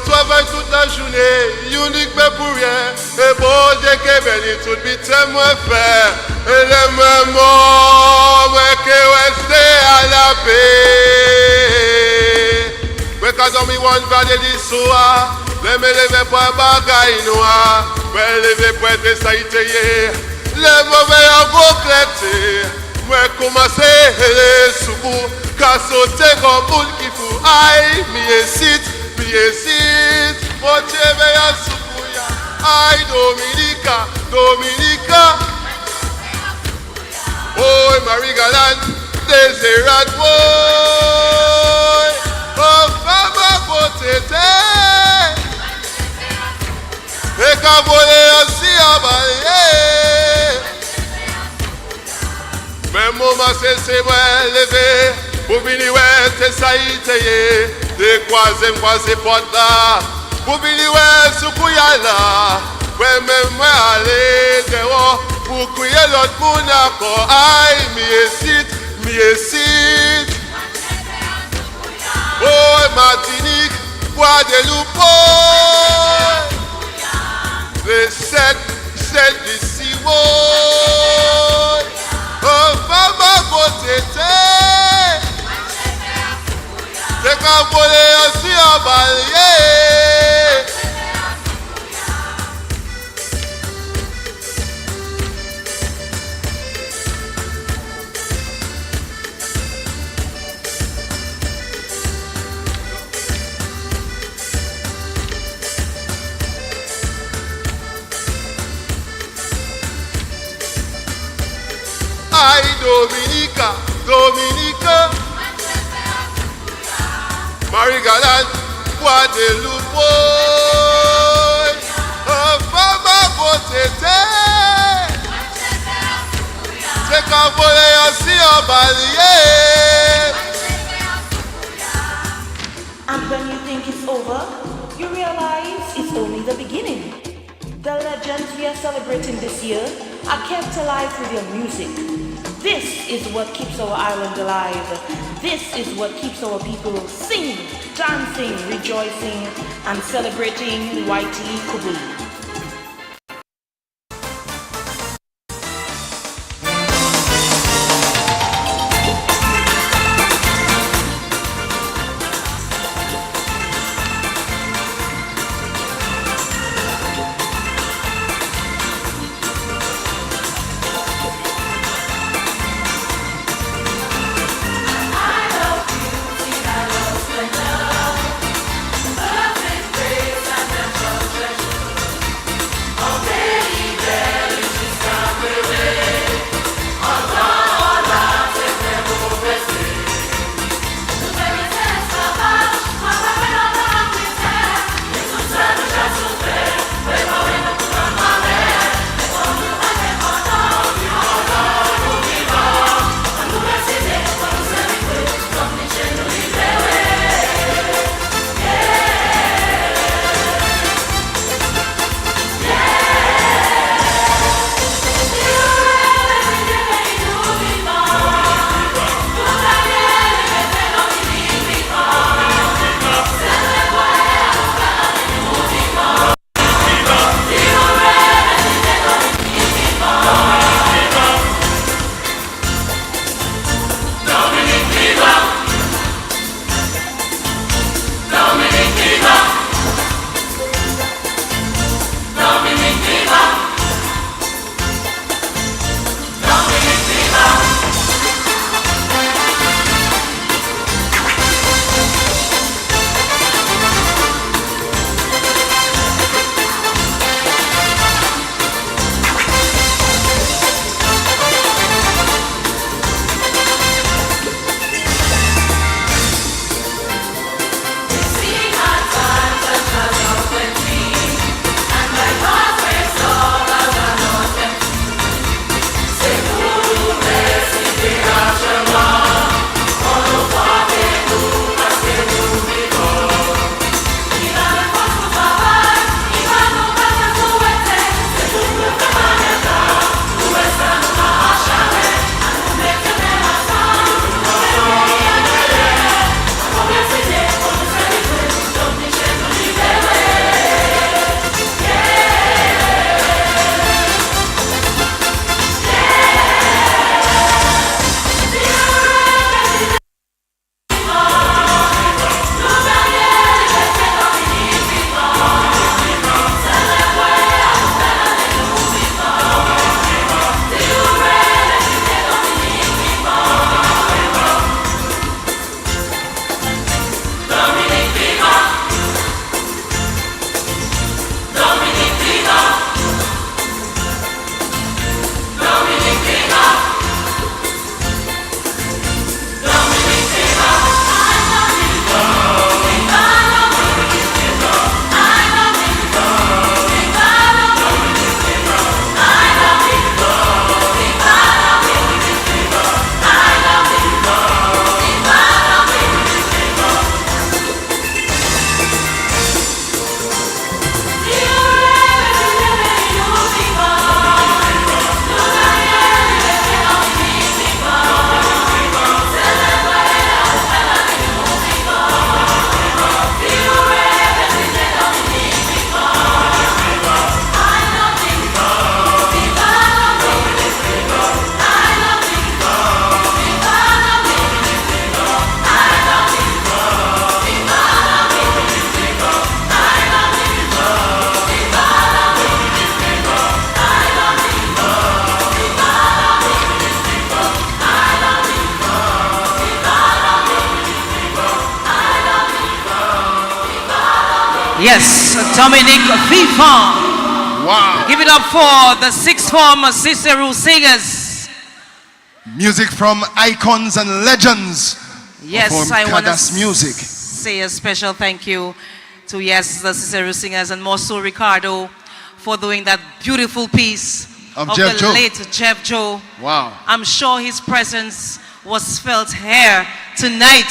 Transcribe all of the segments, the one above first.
travaille toute la journée, unique mais pour rien. Et bon Dieu qui bénit tout vite, moi faire. Et le même mot, moi qui reste à la paix. Moi quand on m'y voit une valet d'histoire, les me lever pour un bagaille noir. Moi lever pour être saïté, les mauvais en gros clété. Moi commencer les sous-bouts, qu'à sauter comme boule qui fout. Aïe, mi hésite. Mon Dieu veille à Soukouya. Aïe Dominica, Dominica. Oh Marie-Galante, Désirate boy. Oh femme à côté. Et qu'à voler aussi à balayer. Même moment c'est moi lever. Pour venir ouais, t'es saïté. Des croisés porte là. Pour venir ouais, Soukouya là. Ouais, même moi aller dehors. Pour crier l'autre monde encore. Aïe, mi hésite. Oh, Martinique, Guadeloupe. Les sept d'ici. Oh, femme à côté. C'est qu'à voler aussi en balayer. Aïe Dominica, Dominica. Marie-Galante, Guadeloupe. Oh, femme à côté. C'est qu'à voler aussi en balayer. And when you think it's over, you realize it's only the beginning. The legends we are celebrating this year are kept alive with your music. This is what keeps our island alive. This is what keeps our people singing, dancing, rejoicing, and celebrating Whitey Kubu. Yes, Dominic Vivant. Wow. Give it up for the sixth form Cicero singers. Music from icons and legends. Yes, I want to music. say a special thank you to, yes, the Cicero singers and more so Ricardo for doing that beautiful piece of Jeff the Joe. late Jeff Joe. Wow. I'm sure his presence was felt here tonight.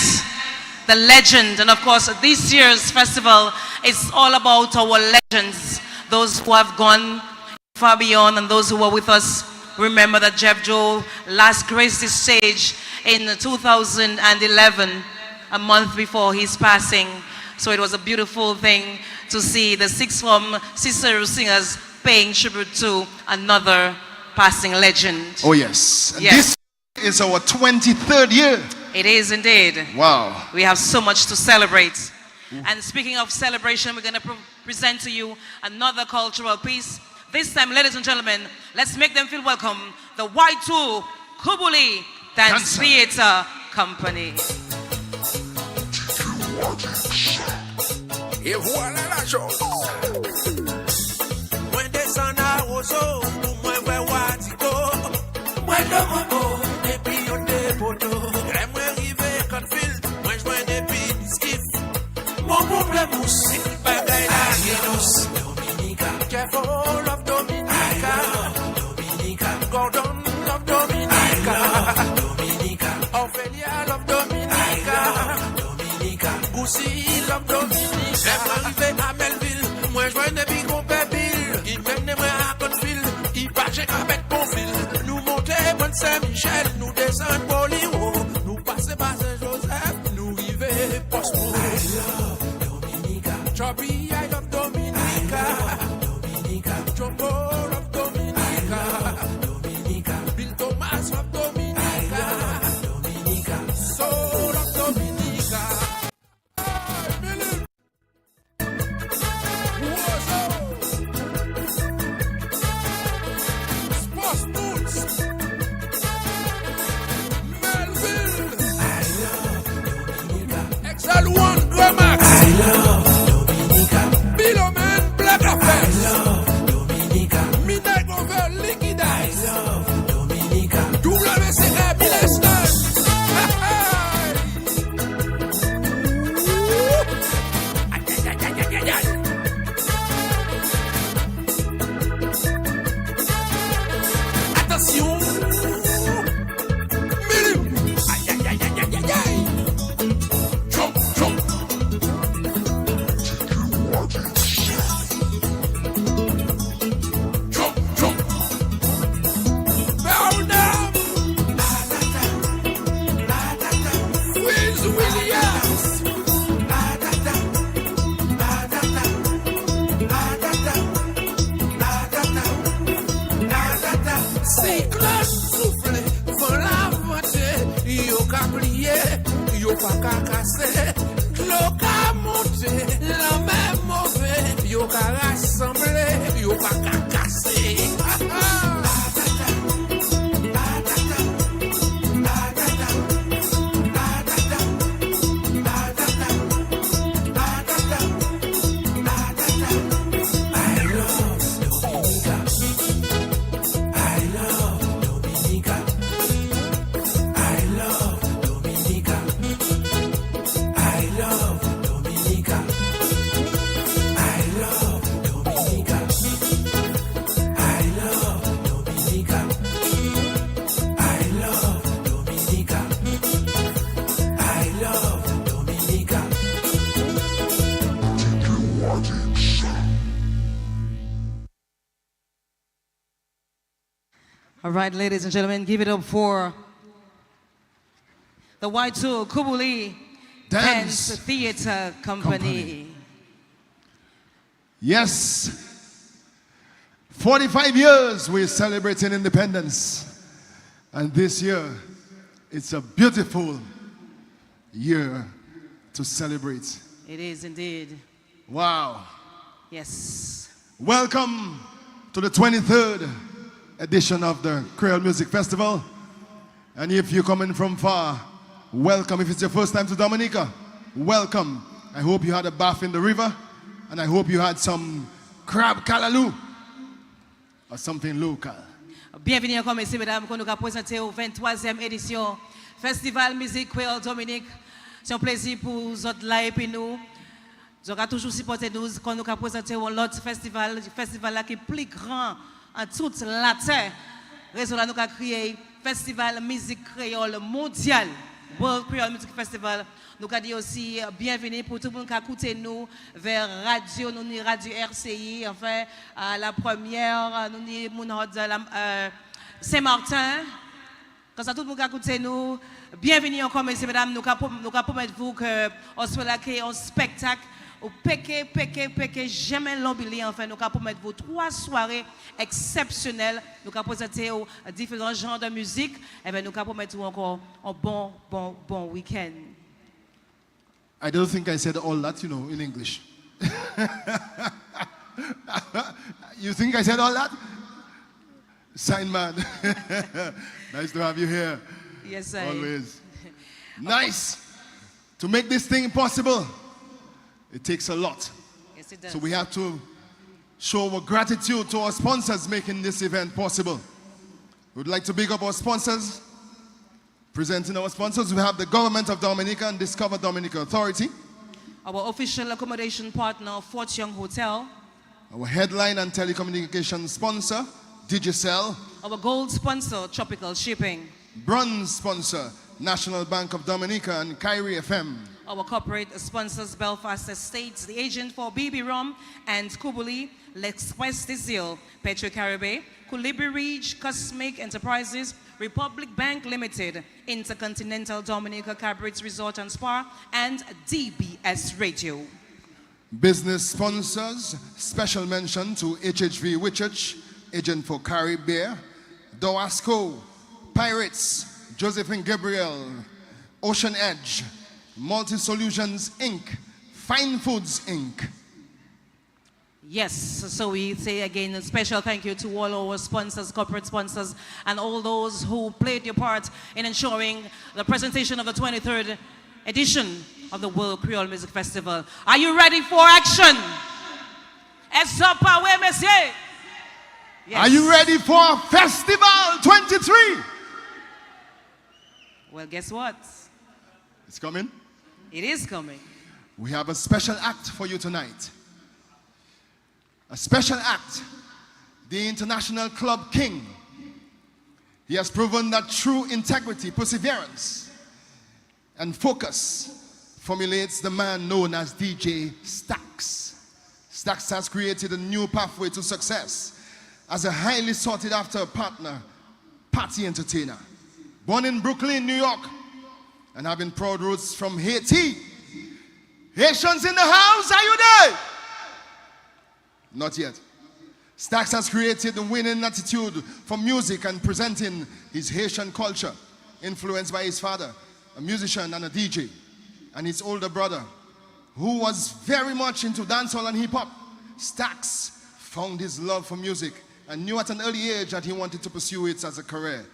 The legend, and of course this year's festival is all about our legends, those who have gone far beyond and those who are with us. Remember that Jeff Joe last graced the stage in 2011, a month before his passing. So it was a beautiful thing to see the sixth form Cicero singers paying tribute to another passing legend. Oh yes. Yes. This is our 23rd year. It is indeed. Wow. We have so much to celebrate. And speaking of celebration, we're going to present to you another cultural piece. This time, ladies and gentlemen, let's make them feel welcome. The Y2 Kubuli Dance Theatre Company. Et voilà la chose. Moi descends à Rosso, pour moi voir Watiko. Moi le mobo, et puis on des poteaux. Et moi arrivé Confield, moi joins des skiff. Mon problème c'est bagaille la guinos. Dominica, careful of Dominica. Dominica, Gordon of Dominica. Dominica, Ophelia of Dominica. Dominica, Goussi of Dominica. Arrivé à Melville, moi je vois des bigons pépiles. Il mène moi à Confield, il parche avec mon fil. Nous montons Bonne Saint-Michel, nous descendons Boliro. Nous passons par Saint-Joseph, nous arrivons Postmo. I love Dominica. Chubby, I love Dominica. Dominica. Jumbo of Dominica. Dominica. Bill Thomas of Dominica. Dominica. Soul of Dominica. I love Dominica. Biloman Black Affairs. I love Dominica. Midnight Over Liquidize. I love Dominica. WCA Bileston. Attention. Cyclone souffle, vent la vente, yo ka plié, yo pa ka cassé, l'eau ka monté, la même mauvais, yo ka rassemblé, yo pa ka cassé. All right, ladies and gentlemen, give it up for the Y2 Kubuli Dance Theatre Company. Yes. 45 years we're celebrating independence. And this year, it's a beautiful year to celebrate. It is indeed. Wow. Yes. Welcome to the 23rd edition of the Creole Music Festival. And if you're coming from far, welcome. If it's your first time to Dominica, welcome. I hope you had a bath in the river And I hope you had some crab calaloo or something local. Bienvenue encore, messieurs, mesdames, qu'on nous a présenté au 23e édition Festival Musique Creole Dominique. C'est un plaisir pour vous autres là et puis nous. Nous avons toujours supporté nous quand nous avons présenté l'autre festival, le festival là qui est plus grand en toute la terre. Raison là nous avons créé Festival Musique Créole Mondial, World Creole Music Festival. Nous avons dit aussi bienvenue pour tout le monde qui a écouté nous vers radio, nous ni radio RCI, enfin la première, nous ni Saint-Martin. Quand ça tout le monde qui a écouté nous, bienvenue encore messieurs et mesdames, nous promettons vous que on soit là un spectacle au péké, jamais l'embellir. Enfin, nous promettons vous 3 soirées exceptionnelles. Nous présenter différents genres de musique. Et bien, nous promettons encore un bon week-end. I don't think I said all that, in English. You think I said all that? Sign man. Nice to have you here. Yes, sir. Always. Nice. To make this thing possible, it takes a lot. Yes, it does. So we have to show our gratitude to our sponsors making this event possible. We would like to big up our sponsors. Presenting our sponsors, we have the Government of Dominica and Discover Dominica Authority. Our official accommodation partner, Fort Young Hotel. Our headline and telecommunications sponsor, Digicel. Our gold sponsor, Tropical Shipping. Bronze sponsor, National Bank of Dominica and Kyrie FM. Our corporate sponsors, Belfast Estates, the agent for BB Rum and Kubuli, L'Express Diesel, Petro Caribe, Colibri Ridge, Cosmic Enterprises, Republic Bank Limited, Intercontinental Dominica Cabarets Resort and Spa, and DBS Radio. Business sponsors, special mention to HHV Whitchurch, agent for Caribbean, Doasco, Pirates, Josephine Gabriel, Ocean Edge, Multi Solutions Inc., Fine Foods Inc. Yes, so we say again a special thank you to all our sponsors, corporate sponsors, and all those who played their part in ensuring the presentation of the 23rd edition of the World Creole Music Festival. Are you ready for action? Yes. Are you ready for Festival 23? Well, guess what? It's coming. It is coming. We have a special act for you tonight. A special act, the International Club King. He has proven that true integrity, perseverance, and focus formulates the man known as DJ Stax. Stax has created a new pathway to success as a highly sought after partner, party entertainer. Born in Brooklyn, New York, and having proud roots from Haiti. Haitians in the house, are you there? Not yet. Stax has created the winning attitude for music and presenting his Haitian culture, influenced by his father, a musician and a DJ, and his older brother, who was very much into dancehall and hip-hop. Stax found his love for music and knew at an early age that he wanted to pursue it as a career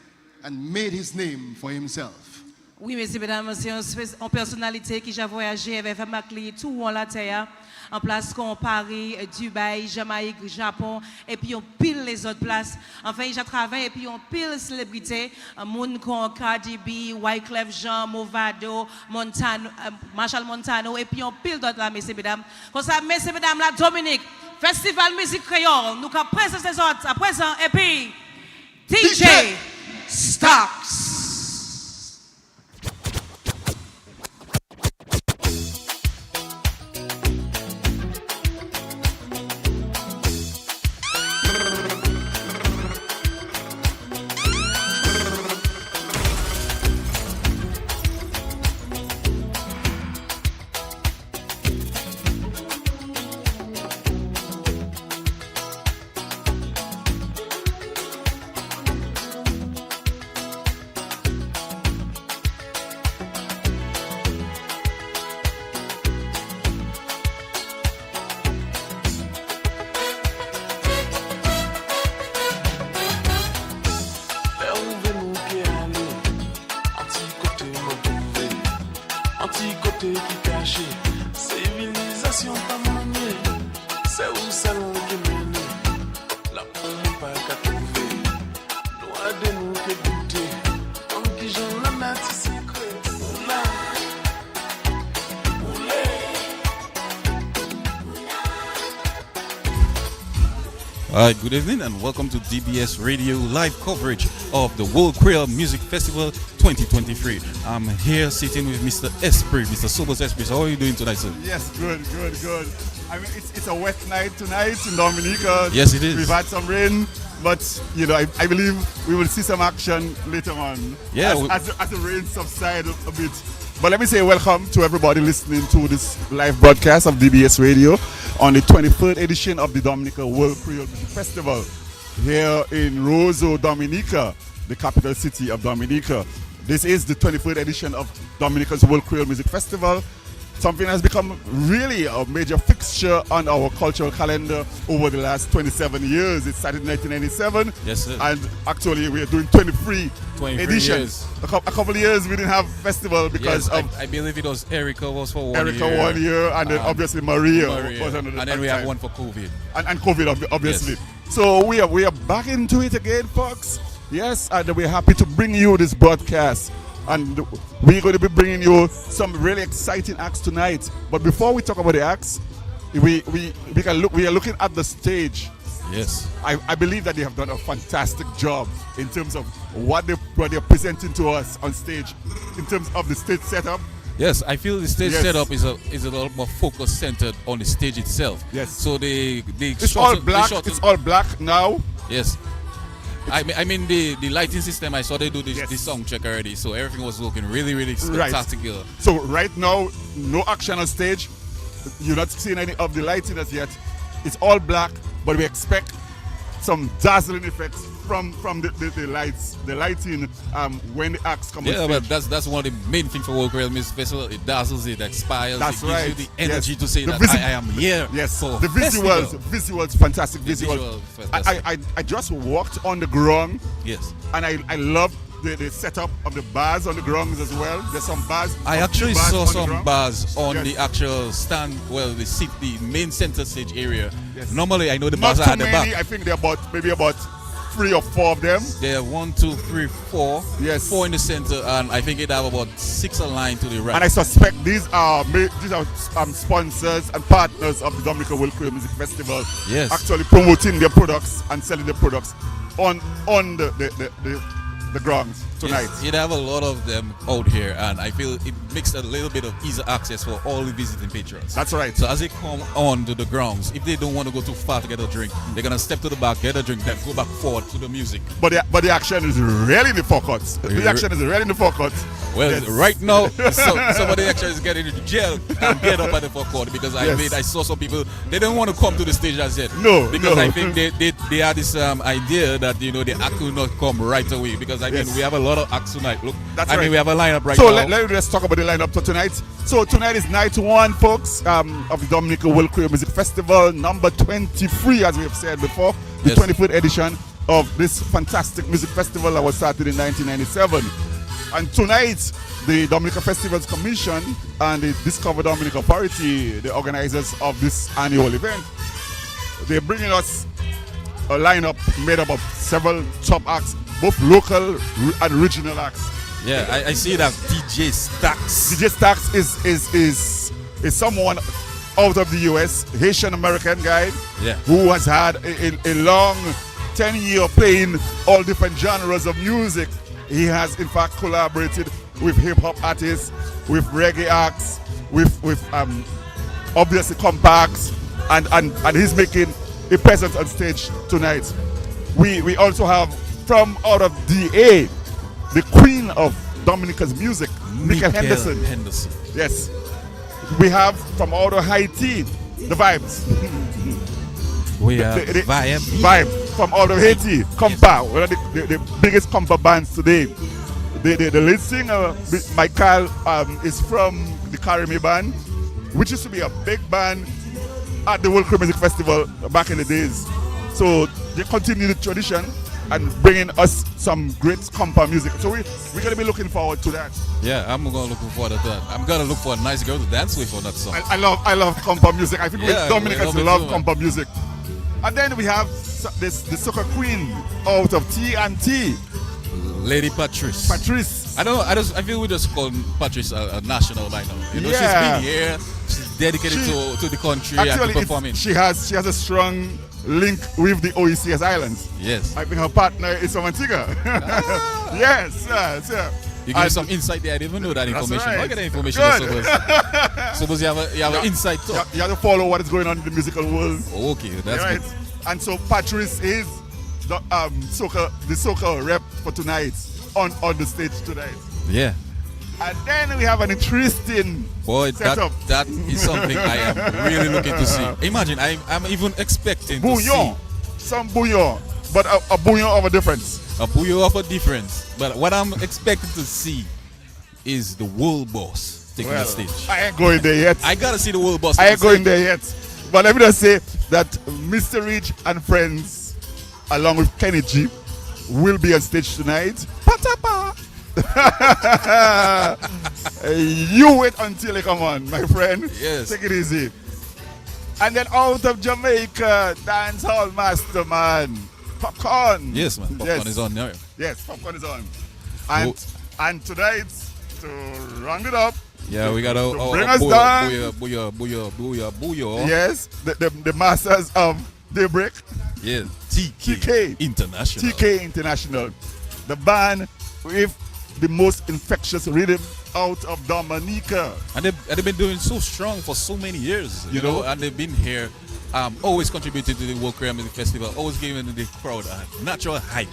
and made his name for himself. Oui, messieurs, mesdames, c'est une personnalité qui a voyagé avec Macli tout en la terre, en place comme Paris, Dubaï, Jamaïque, Japon, et puis on pile les autres places. Enfin, il a travaillé et puis on pile célébrités, moun comme Cardi B, Wyclef Jean, Movado, Montano, Marshall Montano, et puis on pile d'autres là, messieurs, mesdames. Comme ça, messieurs, mesdames, la Dominique, Festival Musique Créole, nous avons présent ces autres à présent, et puis DJ Stax. Good evening and welcome to DBS Radio live coverage of the World Creole Music Festival 2023. I'm here sitting with Mr. Esprit, Mr. Sobos Esprit. How are you doing tonight, sir? Yes, good. I mean, it's a wet night tonight in Dominica. Yes, it is. We've had some rain, but I believe we will see some action later on. Yeah, as the rain subsides a bit. But let me say welcome to everybody listening to this live broadcast of DBS Radio on the 23rd edition of the Dominica World Creole Music Festival here in Roseau, Dominica, the capital city of Dominica. This is the 23rd edition of Dominica's World Creole Music Festival. Something has become really a major fixture on our cultural calendar over the last 27 years. It started in 1997. Yes, sir. And actually we are doing 23 editions. Years. A couple of years we didn't have festival because yes, of I believe it was Erica was for 1 year. Erica 1 year, and then obviously Maria was another. And then we have one for COVID. And COVID obviously. Yes. So we are back into it again, folks. Yes, and we're happy to bring you this broadcast. And we're going to be bringing you some really exciting acts tonight. But before we talk about the acts, we are looking at the stage. Yes. I believe that they have done a fantastic job in terms of what they're presenting to us on stage, in terms of the stage setup. Yes, I feel the stage Yes. setup is a lot more focus centered on the stage itself. Yes. So It's all black. It's all black now. Yes. I mean the lighting system, I saw they do Yes. this sound check already, so everything was looking really Right. spectacular. So right now, no action on stage. You're not seeing any of the lighting as yet. It's all black, but we expect some dazzling effects from the lights, the lighting when the acts come on Yeah, stage. but that's one of the main things for World Creole Music Festival. It dazzles, it expires, That's it gives right. you the energy Yes. to say The that visi- I am here. Yes, for the festival. visuals, fantastic The visuals. visual fantastic. I just walked on the ground, Yes. and I love the setup of the bars on the grounds as well. There's some bars. I some actually bars saw on the some ground. bars on Yes. the actual stand, well, the main center stage area. Yes. Normally, I know the Not bars are too at the many. back. I think there are maybe about 3 or 4 of them. There are 1, 2, 3, 4. Yes. 4 in the center, and I think they have about 6 aligned to the right. And I suspect these are sponsors and partners of the Dominica World Creole Music Festival. Yes. Actually promoting their products and selling their products on the grounds tonight. Yes, you'd have a lot of them out here, and I feel it makes a little bit of easier access for all the visiting patrons. That's right. So as they come on to the grounds, if they don't want to go too far to get a drink, they're gonna step to the back, get a drink, then go back forward to the music. But the action is really in the forecourt. The action is really in the forecourt. Well, Yes. right now, somebody actually is getting into jail and get up at the forecourt because Yes. I saw some people, they don't want to come to the stage as yet. No, because no. I think they had this idea that the act will not come right away because I mean Yes. we have a lot of acts tonight. Look, That's I mean right. we have a lineup right So now. let us talk about the lineup for tonight. So tonight is night 1, folks, of the Dominica World Creole Music Festival, number 23, as we have said before, the Yes. 23rd edition of this fantastic music festival that was started in 1997. And tonight, the Dominica Festivals Commission and the Discover Dominica Party, the organizers of this annual event, they're bringing us a lineup made up of several top acts, both local and regional acts. Yeah, I see that DJ Stax. DJ Stax is someone out of the US, Haitian American guy, Yeah. who has had a long 10-year playing all different genres of music. He has in fact collaborated with hip-hop artists, with reggae acts, with obviously compacts, and he's making a presence on stage tonight. We also have from out of DA, the queen of Dominica's music, Michael Henderson. Yes. We have from out of Haiti, the Vibes. We have the Vibe. from out of Haiti, Compa, one of the biggest Compa bands today. The lead singer, Michael, is from the Caribbean, which used to be a big band at the World Creole Music Festival back in the days. So they continue the tradition and bringing us some great compa music. So we're going to be looking forward to that. Yeah, I'm gonna look forward to that. I'm gonna look for a nice girl to dance with on that song. I love compa music. I think Yeah, Dominicans we love love it too, compa music. And then we have the soccer queen out of T&T, Lady Patrice. Patrice. I feel we just call Patrice a national by now. You know, Yeah. she's been here. She's dedicated to the country and Actually, to performing. she has a strong link with the OECS Islands. Yes. I think her partner is from Antigua. Yes, yes, yeah. You give me some insight there. I didn't even know that information. right. Look at the information. Good. Suppose you have an insight too. You have to follow what is going on in the musical world. Okay, that's Right. good. And so Patrice is the soca rep for tonight on the stage tonight. Yeah. And then we have an interesting Boy, setup. that is something I am really looking to see. Imagine, I'm even expecting to Bouillon. Some bouillon, but a bouillon of a difference. see a bouillon of a difference. But what I'm expecting to see is the world boss taking the stage. I ain't going there yet. I gotta see the world boss. I ain't going there yet. But let me just say that Mr. Rich and friends, along with Kenny G, will be on stage tonight. Patapa! You wait until they come on, my friend. Yes. Take it easy. And then out of Jamaica, dancehall master man, Popcorn. Yes, man. Popcorn is on there. Yes, Popcorn is on. And tonight, to round it up, Yeah, we got our bring us down. booyah. Yes, the masters of Daybreak, Yeah, TK International. TK International, the band with the most infectious rhythm out of Dominica. And they've been doing so strong for so many years, you know, and they've been here, always contributing to the World Creole Music Festival, always giving the crowd a natural hype.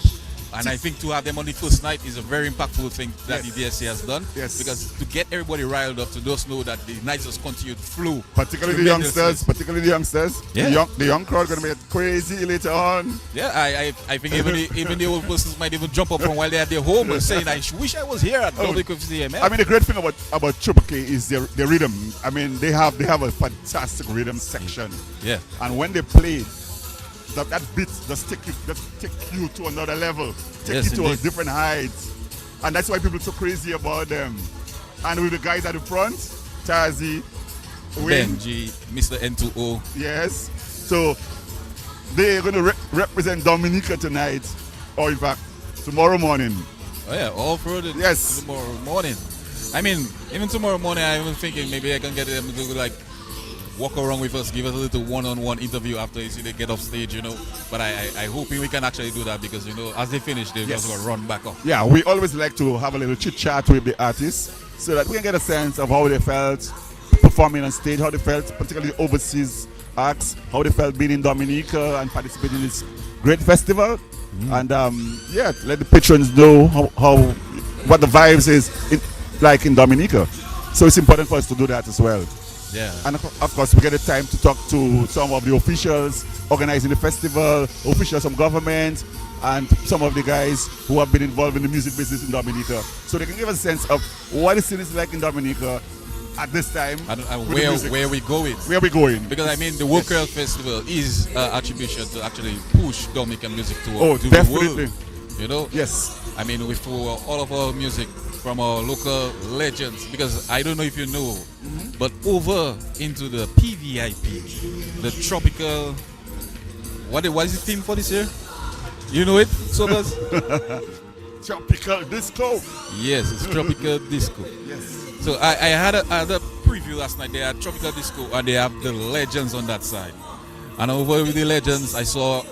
And I think to have them on the first night is a very impactful thing that the DSC has done. Yes. Because to get everybody riled up, to just know that the nights just continue to flow. Particularly the youngsters. Yeah. The young crowd gonna be crazy later on. Yeah, I think even the old persons might even jump up from while they're at their home and saying, I wish I was here at WCMF. I mean, the great thing about Triple K is their rhythm. I mean, they have a fantastic rhythm section. Yeah. And when they play, that beat just take you to another level, take you to a different height, and that's why people are so crazy about them. And with the guys at the front, Tazi, Benji, Mr. N2O. Yes. So they're going to represent Dominica tonight, or in fact, tomorrow morning. Oh yeah, all through the tomorrow morning. I mean, even tomorrow morning, I'm even thinking maybe I can get them to do walk around with us, give us a little one-on-one interview after you see they get off stage, you know. But I hoping we can actually do that because, you know, as they finish, they're just going to run back up. Yeah, we always like to have a little chit-chat with the artists so that we can get a sense of how they felt performing on stage, how they felt, particularly overseas acts, how they felt being in Dominica and participating in this great festival. And let the patrons know what the vibes is like in Dominica. So it's important for us to do that as well. Yeah. And of course, we get the time to talk to some of the officials organizing the festival, officials from government, and some of the guys who have been involved in the music business in Dominica. So they can give us a sense of what the scene is like in Dominica at this time. And where we going. Where we going. Because, I mean, the World Creole Festival is an attribution to actually push Dominican music to the world. You know? Yes. I mean, with all of our music from our local legends, because I don't know if you know, but over into the PVIP, the tropical, what is the theme for this year? You know it, Sobers? Tropical disco. Yes, it's tropical disco. Yes. So I had a preview last night. They had tropical disco and they have the legends on that side. And over with the legends, I saw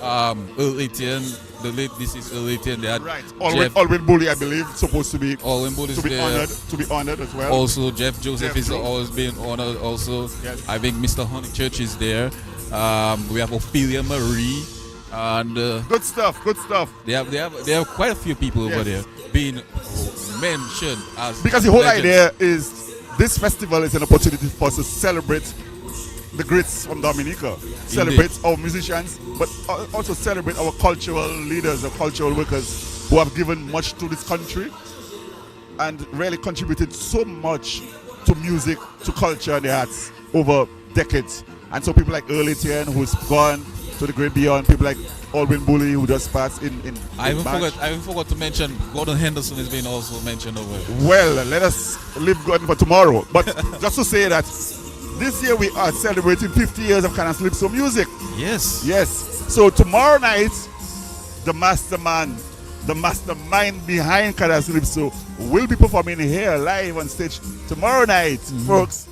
Earl Etienne. This is Earl Etienne. They had Alwyn Bully, I believe, supposed to be Alwyn Bully to be honored as well. Also, Jeff Joseph is always being honored. Also, I think Mr. Honeychurch is there. We have Ophelia Marie, and good stuff. They have quite a few people over there being mentioned as because the whole legends. idea is this festival is an opportunity for us to celebrate the greats from Dominica, celebrate our musicians, but also celebrate our cultural leaders, our cultural workers who have given much to this country and really contributed so much to music, to culture and the arts over decades. And so people like Earl Etienne, who's gone to the great beyond, people like Alwyn Bully, who just passed in I even forgot to mention Gordon Henderson is being also mentioned over here. Well, let us leave Gordon for tomorrow. But just to say that this year we are celebrating 50 years of Canas Calypso music. Yes. So tomorrow night, the mastermind behind Canas Calypso will be performing here live on stage tomorrow night, folks.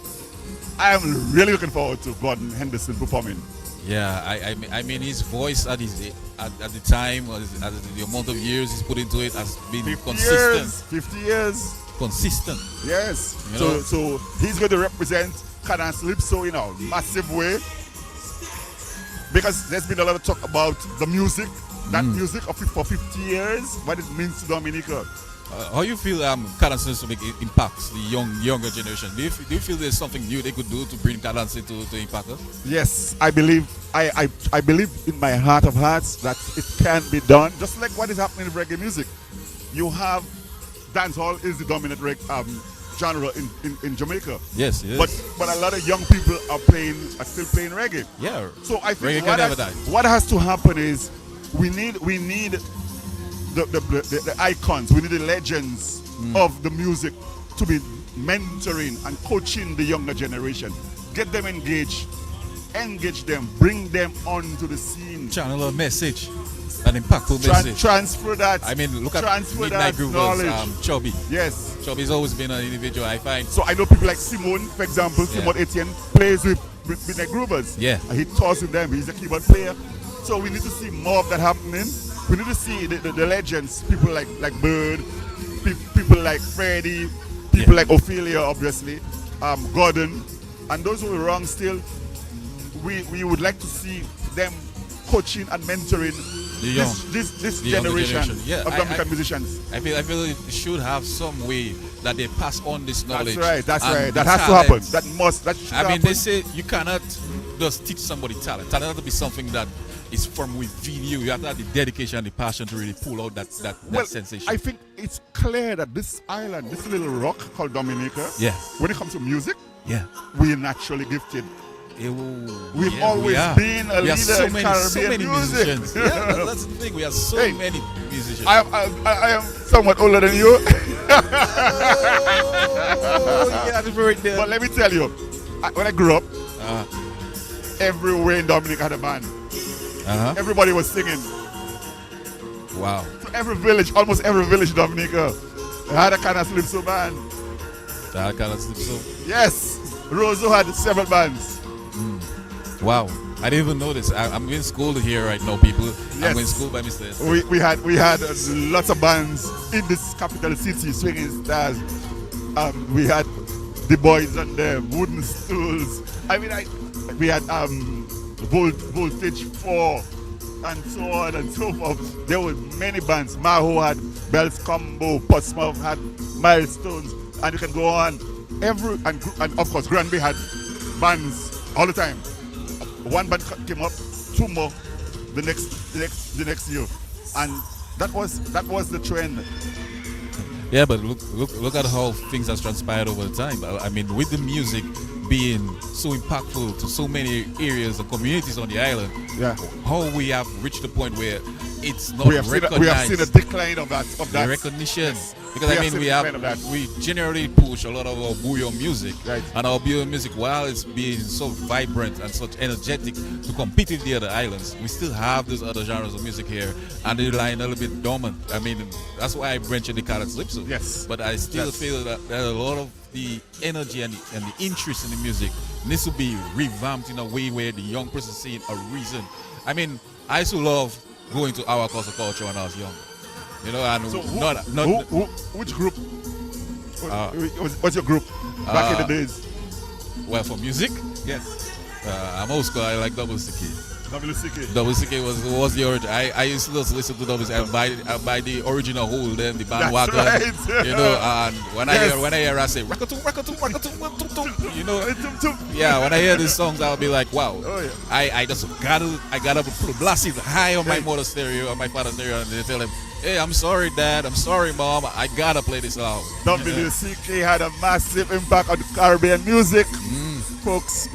I am really looking forward to Gordon Henderson performing. Yeah, I mean his voice at the time, at the amount of years he's put into it has been 50 consistent. years. 50 years. Consistent. Yes. You know? So he's going to represent Canaan Calypso in a massive way. Because there's been a lot of talk about the music, that music for 50 years, what it means to Dominica. How you feel Canaan Calypso impacts the younger generation? Do you feel there's something new they could do to bring Canaan to impact us? Yes, I believe in my heart of hearts that it can be done. Just like what is happening in reggae music. You have dancehall is the dominant genre in Jamaica. Yes, yes. But a lot of young people are still playing reggae. Yeah. So I think reggae what has to happen is we need the icons, we need the legends of the music to be mentoring and coaching the younger generation. Get them engaged, engage them, bring them onto the scene. Channel a message, an impactful message. Transfer that. I mean, look at that Midnight Groovers, Chubby. Yes. Chubby's always been an individual, I find. So I know people like Simone, for example. Yeah. Simone Etienne plays with Midnight Groovers. Yeah. And he talks with them. He's a keyboard player. So we need to see more of that happening. We need to see the legends, people like Bird, people like Freddie, people like Ophelia, obviously, Gordon, and those who are wrong still. We would like to see them coaching and mentoring this generation of Dominican musicians. I feel it should have some way that they pass on this knowledge. That's right. That has to happen. That should happen. They say you cannot just teach somebody talent. Talent has to be something that is from within you. You have to have the dedication and the passion to really pull out that sensation. I think it's clear that this island, this little rock called Dominica, when it comes to music, we're naturally gifted. We've always been a leader in Caribbean music. Musicians. Yeah, that's the thing. We have so many musicians. I am somewhat older than you. But let me tell you, when I grew up, everywhere in Dominica had a band. Everybody was singing. Wow. So every village, almost every village in Dominica had a Canaan Calypso band. Yes. Roseau had 7 bands. Wow. I didn't even know this. I'm in school here right now, people. Yes. I'm in school by mistake. We had lots of bands in this capital city, Swinging Stars. We had the boys on them, Wooden Stools. I mean, we had Voltage 4 and so on and so forth. There were many bands. Maho had Bells Combo, Portsmouth had Milestones, and you can go on. And of course, Granby had bands all the time. One band came up, 2 more the next year, and that was the trend. Yeah, but look at how things have transpired over the time. I mean, with the music being so impactful to so many areas and communities on the island, how we have reached the point where it's not recognized. We have seen a decline of that. The recognition. Yes. Because we generally push a lot of our bouillon music, and our bouillon music, while it's being so vibrant and such energetic to compete with the other islands, we still have those other genres of music here, and they're lying a little bit dormant. I mean, that's why I mentioned the Canaan Calypso. Yes. But I still feel that a lot of the energy and the interest in the music needs to be revamped in a way where the young person seeing a reason. I mean, I used to love going to our culture when I was young. You know, and so which group? What's your group back in the days? Well, for music, yes. I'm old school. I like Double CK. Double CK was the origin. I used to just listen to Double CK. I buy the original whole, then the bandwagon. That's right. You know, and when I hear I say rakatum, you know, yeah. When I hear these songs, I'll be like, wow. Oh, yeah. I gotta put a blast it high on my motor stereo, on my father's stereo, and they tell him, hey, I'm sorry, Dad. I'm sorry, Mom. I gotta play this song. WCK had a massive impact on the Caribbean music, folks.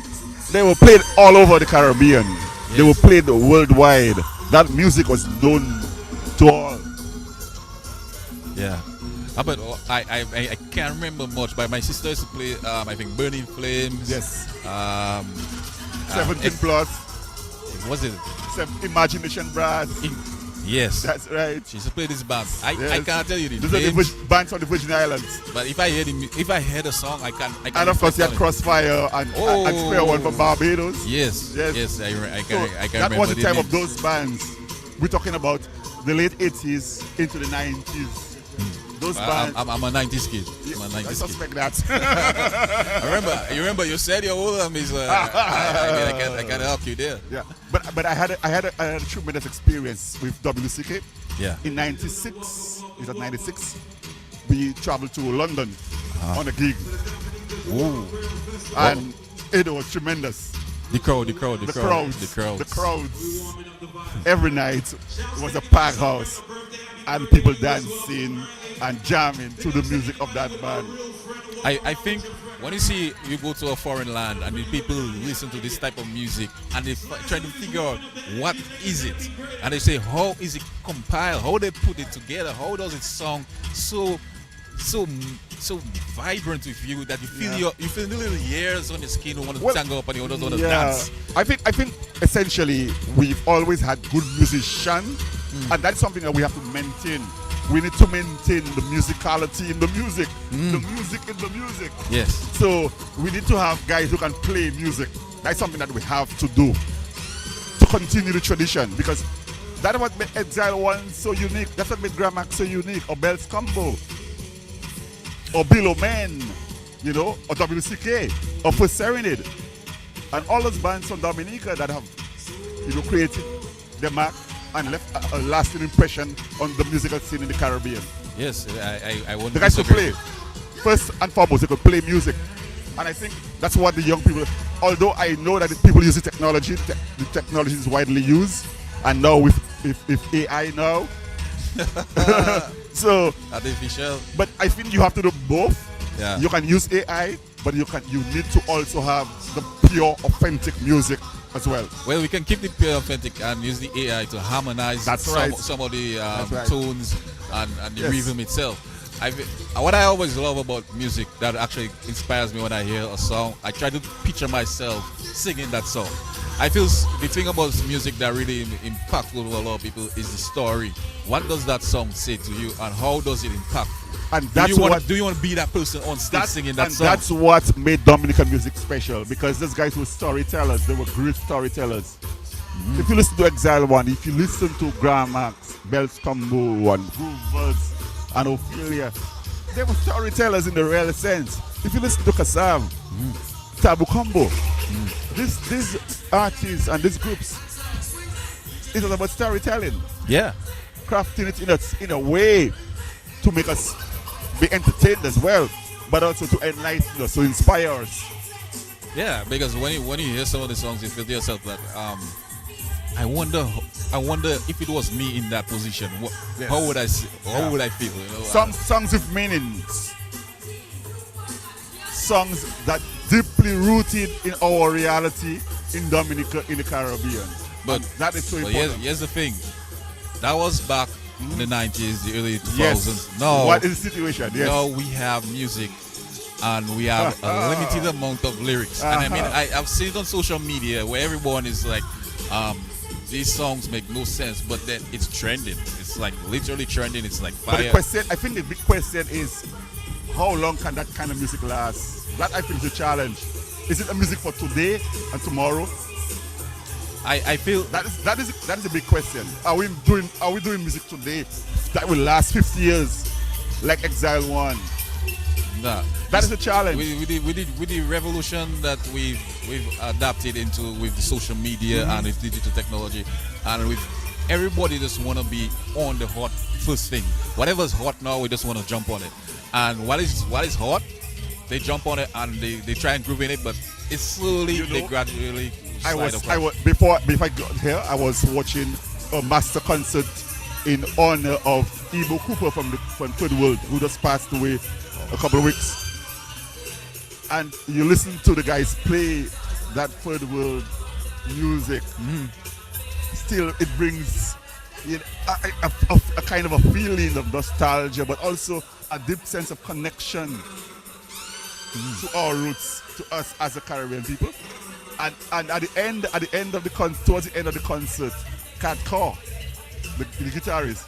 They were played all over the Caribbean. Yes. They were played worldwide. That music was known to all. Yeah. But I can't remember much, but my sister used to play, I think, Burning Flames. Yes. 17 Plus. Was it? Imagination Brass. Yes. That's right. She used to play this band. I Yes. can't tell you the Those are the names, bands from the Virgin Islands. but if I hear the song, I can. And of course, you had reflect on it. Crossfire and Spare One from Barbados. Yes. Yes. I So can that remember was the time of names. those bands. We're talking about the late 80s into the 90s. Those bands. I'm a 90s kid. I'm a I 90s kid. suspect that. You remember you said you're older than me, so I can help you there. Yeah, but I had a tremendous experience with WCK. Yeah. In '96, is that '96? We traveled to London on a gig, Ooh. and it was tremendous. The crowds. Every night was a packed house, and people dancing and jamming to the music of that band. I think when you go to a foreign land and the people listen to this type of music and they try to figure out what is it, and they say how is it compiled, how they put it together, how does it sound so vibrant with you that you feel you feel the little hairs on your skin, want to tangle up and you just want to dance. I think essentially we've always had good musicians, and that's something that we have to maintain. We need to maintain the musicality in the music, the music in the music. Yes. So we need to have guys who can play music. That's something that we have to do to continue the tradition, because that's what made Exile 1 so unique. That's what made Gramax so unique, or Bells Combo, or Bill O'Man, or WCK, or First Serenade, and all those bands from Dominica that have, created their mark and left a lasting impression on the musical scene in the Caribbean. Yes, I wouldn't. The guys could play. First and foremost, they could play music, and I think that's what the young people. Although I know that the people use the technology is widely used, and now with AI now. So artificial. But I think you have to do both. Yeah. You can use AI, but you need to also have the pure, authentic music as well. Well, we can keep the pure authentic and use the AI to harmonize some of the tones and the rhythm itself. What I always love about music that actually inspires me when I hear a song, I try to picture myself singing that song. I feel the thing about music that really impactful to a lot of people is the story. What does that song say to you, and how does it impact? And do you want to be that person on stage singing that song? That's what made Dominican music special, because these guys were storytellers. They were great storytellers. If you listen to Exile 1, if you listen to Gramax, Bells Combo, and Groovers, and Ophelia, they were storytellers in the real sense. If you listen to Kassav, Tabu Combo, these artists and these groups, it was about storytelling. Yeah. Crafting it in a way to make us be entertained as well, but also to enlighten us, to inspire us. Yeah, because when you hear some of the songs, you feel to yourself that I wonder if it was me in that position, how would I feel? Some songs with meanings, songs that deeply rooted in our reality in Dominica, in the Caribbean. But that is so important. Here's the thing, that was back in the 90s, the early 2000s. Yes. Now, what is the situation? Yes. Now we have music and we have a limited amount of lyrics. And I mean, I've seen it on social media where everyone is like, these songs make no sense, but then it's trending. It's like literally trending. It's like fire. But the question, I think the big question is, how long can that kind of music last? That I think is the challenge. Is it a music for today and tomorrow? I feel that is a big question. Are we doing music today that will last 50 years, like Exile 1? Nah, that is a challenge. With the revolution that we've adapted into with the social media and with digital technology, and with everybody just want to be on the hot first thing. Whatever's hot now, we just want to jump on it. And what is hot, they jump on it and they try and groove in it, but it's slowly, they gradually. Before I got here, I was watching a master concert in honor of Ebo Cooper from Third World, who just passed away a couple of weeks. And you listen to the guys play that Third World music. Still, it brings a kind of a feeling of nostalgia, but also a deep sense of connection to our roots, to us as a Caribbean people. And at the end of the concert, towards the end of the concert, Cat Core the guitarist.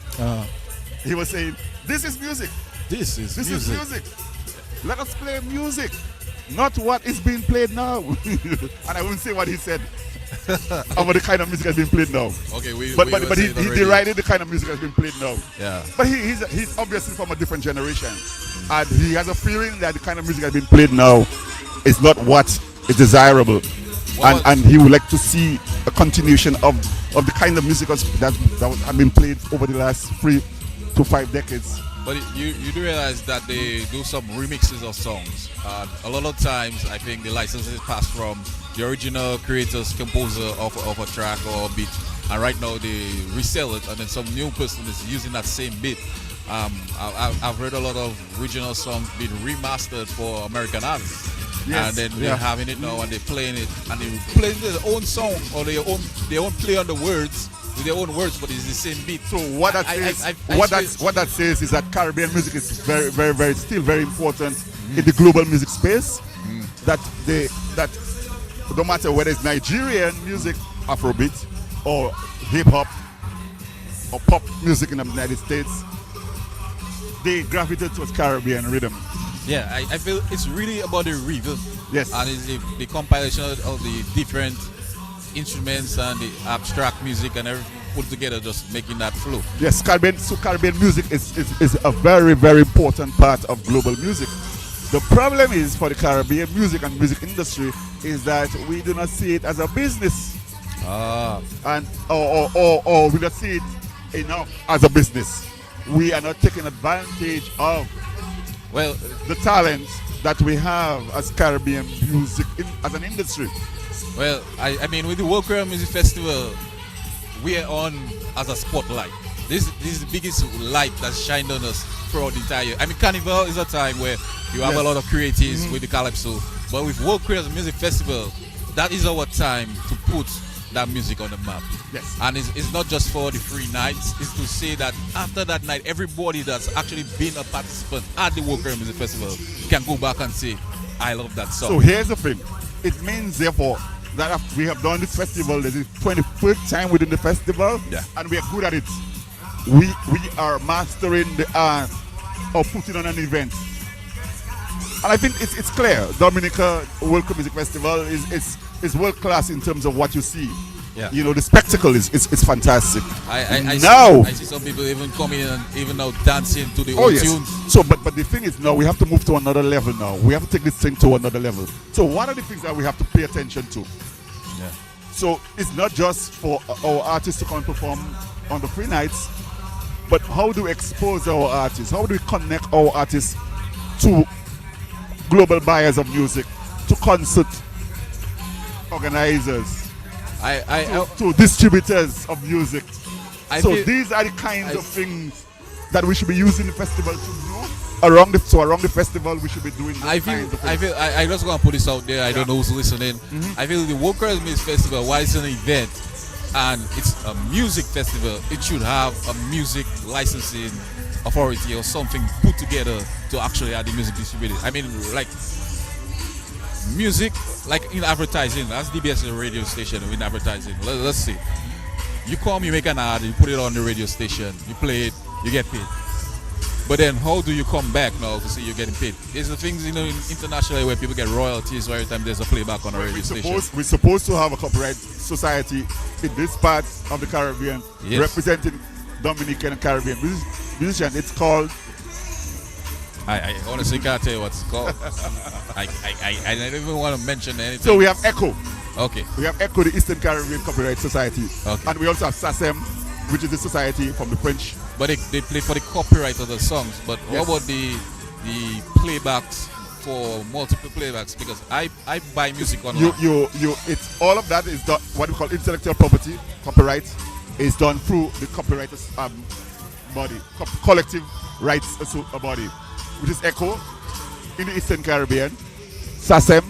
He was saying, "This is music. This is music. Let us play music, not what is being played now." And I won't say what he said about the kind of music that's being played now. Okay, but he derided the kind of music that's being played now. Yeah. But he's obviously from a different generation, and he has a feeling that the kind of music that's being played now is not what is desirable, and he would like to see a continuation of the kind of music that have been played over the last 3 to 5 decades. But you do realize that they do some remixes of songs. A lot of times, I think the licenses pass from the original creators, composer of a track or a beat, and right now they resell it, and then some new person is using that same beat. I've heard a lot of original songs being remastered for American artists. Yes, and then they're having it now and they're playing it, and they're playing their own song or their own play on the words with their own words, but it's the same beat. So what that says is that Caribbean music is very, very, very still very important in the global music space. That no matter whether it's Nigerian music, Afrobeat, or hip hop, or pop music in the United States, they gravitate towards Caribbean rhythm. Yeah, I feel it's really about the rhythm. Yes. And it's the compilation of the different instruments and the abstract music and everything put together, just making that flow. Yes, Caribbean music is a very, very important part of global music. The problem is for the Caribbean music and music industry is that we do not see it as a business. And or we don't see it enough as a business. We are not taking advantage of the talent that we have as Caribbean music as an industry. Well, I mean, with the World Creole Music Festival, we are on as a spotlight. This is the biggest light that's shined on us throughout the entire year. I mean, Carnival is a time where you have a lot of creatives with the Calypso, but with World Creole Music Festival, that is our time to put that music on the map. Yes. And it's not just for the 3 nights, it's to say that after that night, everybody that's actually been a participant at the World Creole Music Festival can go back and say, I love that song. So here's the thing. It means, therefore, that after we have done this festival, this is 21st time within the festival, and we are good at it. We are mastering the art of putting on an event. And I think it's clear. Dominica World Cup Music Festival is world class in terms of what you see. Yeah. You know, the spectacle is fantastic. I see some people even coming and even now dancing to the old tunes. So, but the thing is now we have to move to another level now. We have to take this thing to another level. So what are the things that we have to pay attention to? Yeah. So it's not just for our artists to come and perform on the 3 nights, but how do we expose our artists? How do we connect our artists to global buyers of music, to concert organizers, to distributors of music? These are the kinds of things that we should be using the festival to do. Around the festival, we should be doing. I just gonna put this out there. I don't know who's listening. I feel the World Creole Music Festival, while it's an event and it's a music festival, it should have a music licensing authority or something put together to actually have the music distributed. I mean, like music, like in advertising, that's DBS radio station in advertising. Let's see. You come, you make an ad, you put it on the radio station, you play it, you get paid. But then how do you come back now to see you're getting paid? There's the things, you know, internationally where people get royalties every time there's a playback on a radio station. We're supposed to have a copyright society in this part of the Caribbean representing Dominican and Caribbean musicians. It's called... I honestly can't tell you what it's called. I don't even want to mention anything. So we have ECHO. Okay. We have ECHO, the Eastern Caribbean Copyright Society. Okay. And we also have SACEM, which is the society from the French. But they play for the copyright of the songs. But what about the playbacks for multiple playbacks? Because I buy music online. It's all of that is done. What we call intellectual property, copyright, is done through the copyright body, collective rights body, which is ECHO in the Eastern Caribbean, SACEM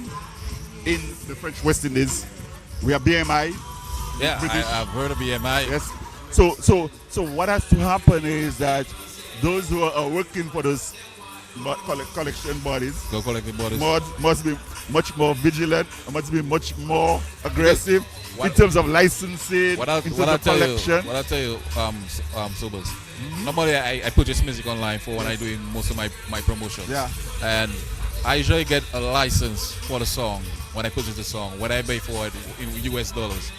in the French West Indies. We have BMI. Yeah, I've heard of BMI. Yes. So what has to happen is that those who are working for those collection bodies. Go collect the bodies. Must be much more vigilant. Must be much more aggressive in What- terms of licensing, What I in terms of collection. tell you, Sobers. Normally, I purchase music online for when I doing most of my promotions. Yeah. And I usually get a license for the song when I purchase the song, when I pay for it in US dollars.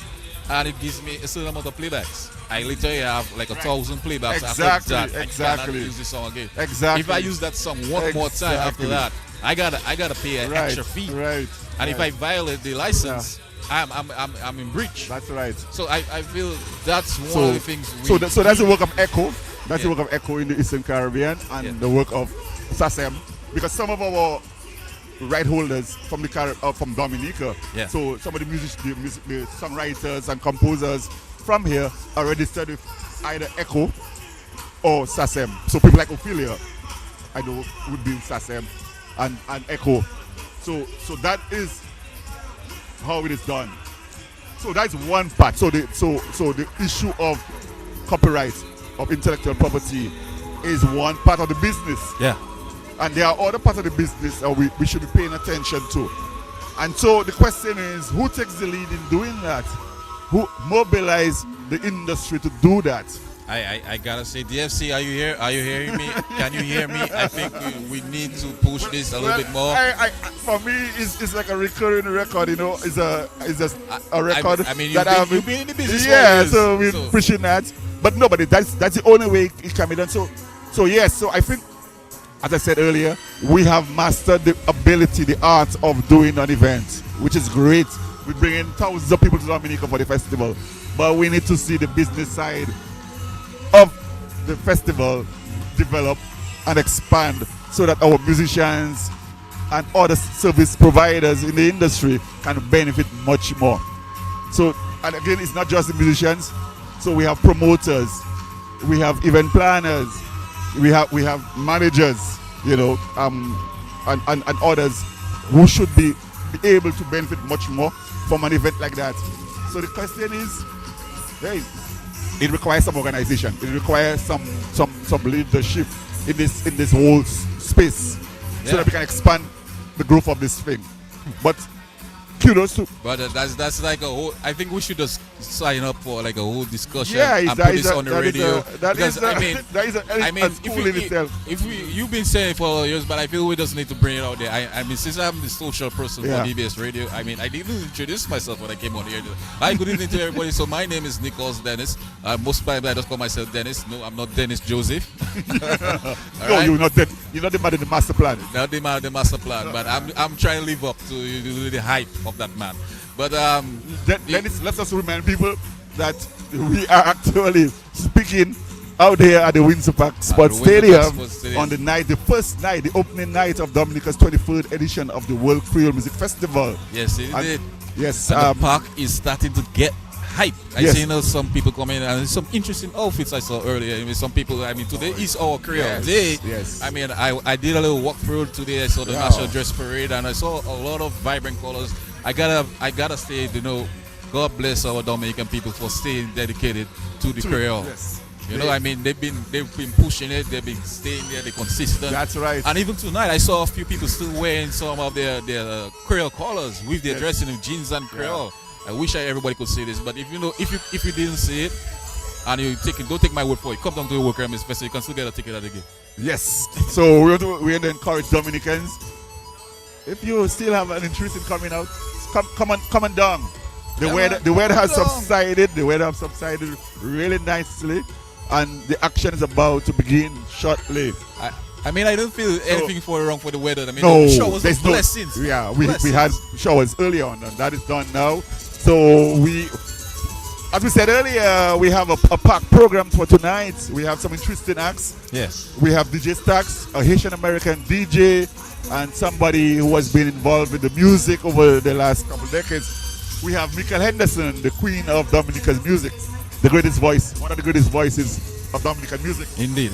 And it gives me a certain amount of playbacks. I literally have like 1,000 playbacks. Exactly, After that, I exactly. cannot use the song again. Exactly. If I use that song one more time after Exactly. that, I gotta pay an Right, extra fee. right, And if I violate the license, I'm in breach. That's right. So I feel that's one of the things. So that's the work of Echo. That's the Yeah. work of Echo in the Eastern Caribbean, and Yeah. the work of SASEM, because some of our right holders from from Dominica. Yeah. So some of the the songwriters and composers from here are registered with either Echo or SASEM. So people like Ophelia, I know, would be in SASEM and Echo. So that is how it is done. So that's one part. So the issue of copyright, of intellectual property, is one part of the business. Yeah. And there are other parts of the business that we should be paying attention to. And so the question is, who takes the lead in doing that? Who mobilize the industry to do that? I gotta say, DFC, are you here? Are you hearing me? Can you hear me? I think we need to push this a little bit more. For me, it's like a recurring record. You know, it's just a record. I mean, that you've been in the business. Yeah, for years, so we're pushing that. But nobody. That's the only way it can be done. So yes. So I think, as I said earlier, we have mastered the ability, the art of doing an event, which is great. We bring in thousands of people to Dominica for the festival, but we need to see the business side of the festival develop and expand so that our musicians and other service providers in the industry can benefit much more. So, and again, it's not just the musicians. So we have promoters, we have event planners, we have managers, you know, and others who should be able to benefit much more from an event like that. So the question is, hey, it requires some organization. It requires some leadership in this whole space, so that we can expand the growth of this thing. But kudos to. But that's like a whole. I think we should just sign up for like a whole discussion Yeah, and put this on the radio. I mean, cool in itself. You've been saying it for years, but I feel we just need to bring it out there. I mean, since I'm the social person Yeah. for DBS Radio, I mean, I didn't introduce myself when I came on here. Hi, good evening to everybody. So my name is Nicholas Dennis. Most probably I just call myself Dennis. No, I'm not Dennis Joseph. No, you're not that. You're not the man in the master plan. Not the master plan, but I'm trying to live up to the hype of that man. But Dennis, let us remind people that we are actually speaking out there at the Windsor Park Sports Stadium on the first night, the opening night of Dominica's 23rd edition of the World Creole Music Festival. Yes, it did. Yes, and the park is starting to get hype. I Yes. seen some people come in and some interesting outfits I saw earlier. I mean, some people. I mean, today is our Creole Yes, Day. yes. I mean, I did a little walk through today. I saw the Wow. National Dress Parade and I saw a lot of vibrant colors. I gotta say, you know, God bless our Dominican people for staying dedicated to the Creole. Yes. You know, I mean, they've been pushing it. They've been staying there. They're consistent. That's right. And even tonight, I saw a few people still wearing some of their Creole colors with their dressing in jeans and Creole. I wish everybody could see this, but if you didn't see it, and don't take my word for it. Come down to the World Creole Music Festival. You can still get a ticket at the gate. Yes. So we're going to encourage Dominicans. If you still have an interest in coming out, come on down. The weather has subsided. The weather has subsided really nicely, and the action is about to begin shortly. I mean, I don't feel anything wrong for the weather. I mean, No, the showers there's of no blessings. Yeah, we Blessings. had showers earlier on, and that is done now. So as we said earlier, we have a packed program for tonight. We have some interesting acts. Yes. We have DJ Stax, a Haitian American DJ, and somebody who has been involved with the music over the last couple of decades. We have Michael Henderson, the queen of Dominican music, the greatest voice, one of the greatest voices of Dominican music. Indeed.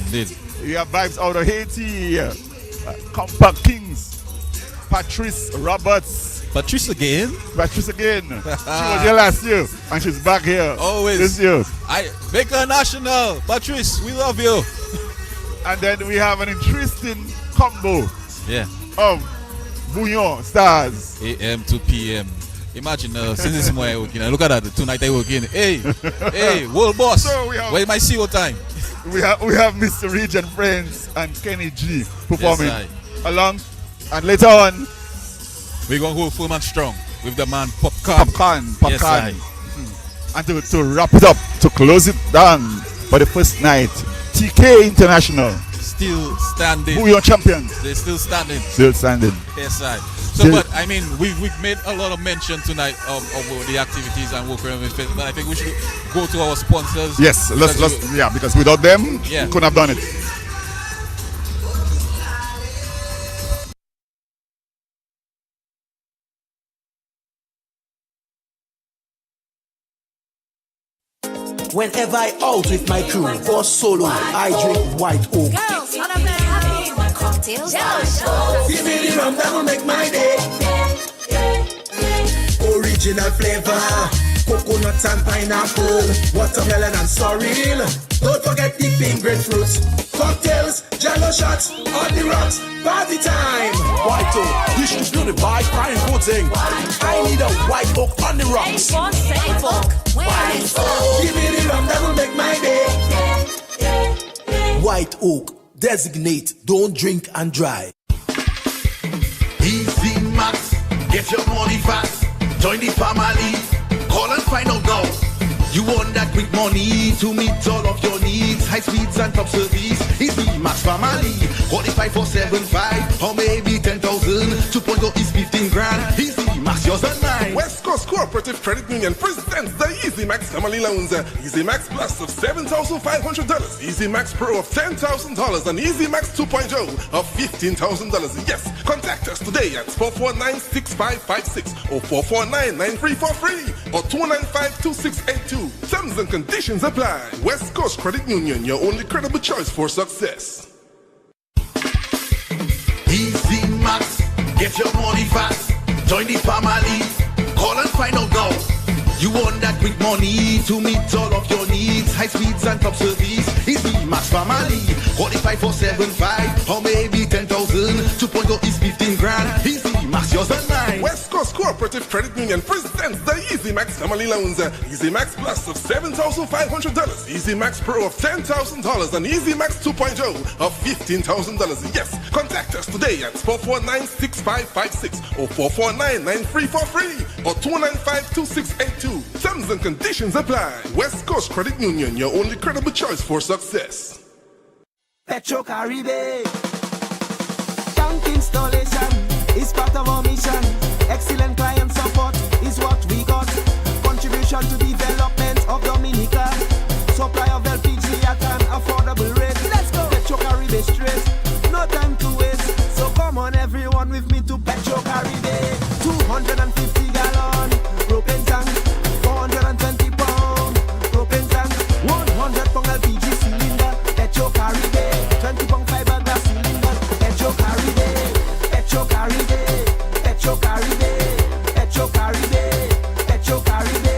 We have vibes out of Haiti, Compact Kings, Patrice Roberts. Patrice again. She was here last year, and she's back here Always. this year. Make her national. Patrice, we love you. And then we have an interesting combo of bouillon stars. AM to PM. Imagine, since this morning I working, look at that, tonight I working. Hey, world boss, So we have- where my CO time? We have Mr. Region Friends and Kenny G performing Yes, along. And later on, We're going to go full man strong with the man Popcorn. Popcorn. Yes, I. And to wrap it up, to close it down for the first night, TK International, Still standing. bouillon champions, They're still standing. still standing. Yes, I. So, Still- but I mean, we've made a lot of mention tonight of the activities and work around with it, but I think we should go to our sponsors. Yes, because without them, Yeah. we couldn't have done it. Whenever I out with my crew or solo, I drink White Oak. Girls, what up, having cocktails? Give me the rum that will make my day. Original flavor, coconut and pineapple, watermelon and sorrel. Don't forget the pink grapefruits. Cocktails, jello shots, on the rocks, party time. White Oak, distributed by Fine Coating. I need a White Oak on the rocks. Give me the rum that will make my day. White Oak, designate, don't drink and drive. Easy Max, get your money fast. Join the family, call and find out now. You want that quick money to meet all of your needs. High speeds and top service. Easy Max family, qualify for 7.5 or maybe 10,000. 2.0 is 15 grand. Easy Max, yours and mine. West Coast Cooperative Credit Union presents the Easy Max Family Loans. Easy Max Plus of $7,500, Easy Max Pro of $10,000, and Easy Max 2.0 of $15,000. Yes, contact us today at 449-6556 or 449-9343 or 295-2682. Terms and conditions apply. West Coast Credit Union, your only credible choice for success. Easy Max, get your money fast. Join the family, call and find out now. You want that quick money to meet all of your needs. High speeds and top service. Easy Max family, qualify for 7.5 or maybe 10,000. 2.0 is 15 grand. Easy Max, yours and mine. West Coast Cooperative Credit Union presents the Easy Max Family Loans. Easy Max Plus of $7,500, Easy Max Pro of $10,000, and Easy Max 2.0 of $15,000. Yes, contact us today at 449-6556 or 449-9343 or 295-2682. Terms and conditions apply. West Coast Credit Union, your only credible choice for success. Petro Caribe. Tank installation is part of our mission. Excellent client support is what we got. Contribution to development of Dominica. Supply of LPG at an affordable rate. Let's go. Petro Caribe straight. No time to waste. So come on everyone with me to Petro Caribe. 250 gallon propane tank. 420 pound propane tank. 100 pound LPG cylinder. Petro Caribe. 20 pound fiberglass cylinder. Petro Caribe. Petro Caribe. Petro Caribe. Petro Caribe. Petro Caribe.